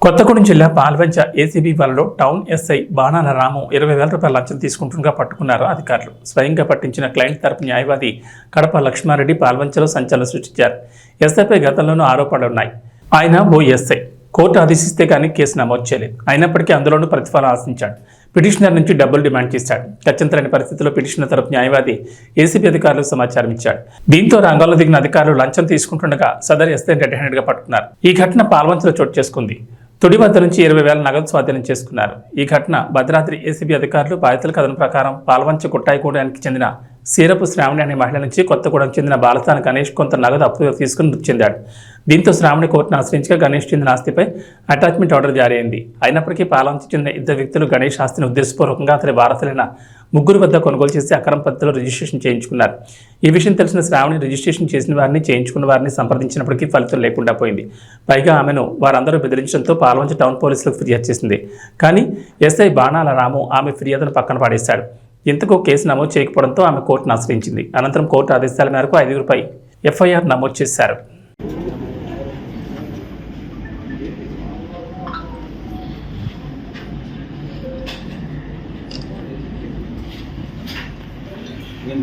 కొత్తగూడెం జిల్లా పాల్వంచ ఏసీబీ వలలో town SI బాణాల రాము 20,000 రూపాయల లంచం తీసుకుంటుండగా పట్టుకున్నారు అధికారులు. స్వయంగా పట్టించిన క్లయింట్ తరపు న్యాయవాది కడప లక్ష్మారెడ్డి పాల్వంచలో సంచలనం సృష్టించారు. ఎస్ఐపై గతంలోనూ ఆరోపణలున్నాయి. ఆయన ఓ ఎస్ఐ కోర్టు ఆదేశిస్తే కానీ కేసు నమోదు చేయలేదు. అయినప్పటికీ అందులోనూ ప్రతిఫలం ఆశించాడు. పిటిషనర్ నుంచి డబ్బులు డిమాండ్ చేశాడు. గత్యంతరని పరిస్థితుల్లో పిటిషనర్ తరపు న్యాయవాది ఏసీబీ అధికారులకు సమాచారం ఇచ్చాడు. దీంతో రంగంలో దిగిన అధికారులు లంచం తీసుకుంటుండగా సదరు ఎస్ఐ రెడ్ హ్యాండెడ్ గా పట్టుకున్నారు. ఈ ఘటన పాల్వంచలో చోటు చేసుకుంది. తుడి వద్ద నుంచి 20,000 నగదు స్వాధీనం చేసుకున్నారు. ఈ ఘటన భద్రాద్రి ఏసీబీ అధికారులు బాధితుల కథనం ప్రకారం పాల్వంచ కొట్టాయిగూడానికి చెందిన సీరపు శ్రావణి అనే మహిళ నుంచి కొత్తగూడెం చెందిన బాలసాని గణేష్ కొంత నగదు అప్పు తీసుకుని మృతి చెందాడు. దీంతో శ్రావణి కోర్టును ఆశ్రయించగా గణేష్ చెందిన ఆస్తిపై అటాచ్మెంట్ ఆర్డర్ జారీ అయింది. అయినప్పటికీ పాల్వంచ చెందిన ఇద్దరు వ్యక్తులు గణేష్ ఆస్తిని ఉద్దేశపూర్వకంగా అతని వారసులైన ముగ్గురు వద్ద కొనుగోలు చేసి అక్రమ పద్ధతిలో రిజిస్ట్రేషన్ చేయించుకున్నారు. ఈ విషయం తెలిసిన శ్రావణి రిజిస్ట్రేషన్ చేసిన వారిని చేయించుకున్న వారిని సంప్రదించినప్పటికీ ఫలితం లేకుండా పోయింది. పైగా ఆమెను వారందరూ బెదిరించడంతో పాల్వంచ టౌన్ పోలీసులకు ఫిర్యాదు చేసింది. కానీ ఎస్ఐ బాణాల రాము ఆమె ఫిర్యాదును పక్కన పడేశాడు. ఇంతకు కేసు నమోదు చేయకపోవడంతో ఆమె కోర్టును ఆశ్రయించింది. అనంతరం కోర్టు ఆదేశాల మేరకు 5గురిపై ఎఫ్ఐఆర్ నమోదు చేశారు. ఏం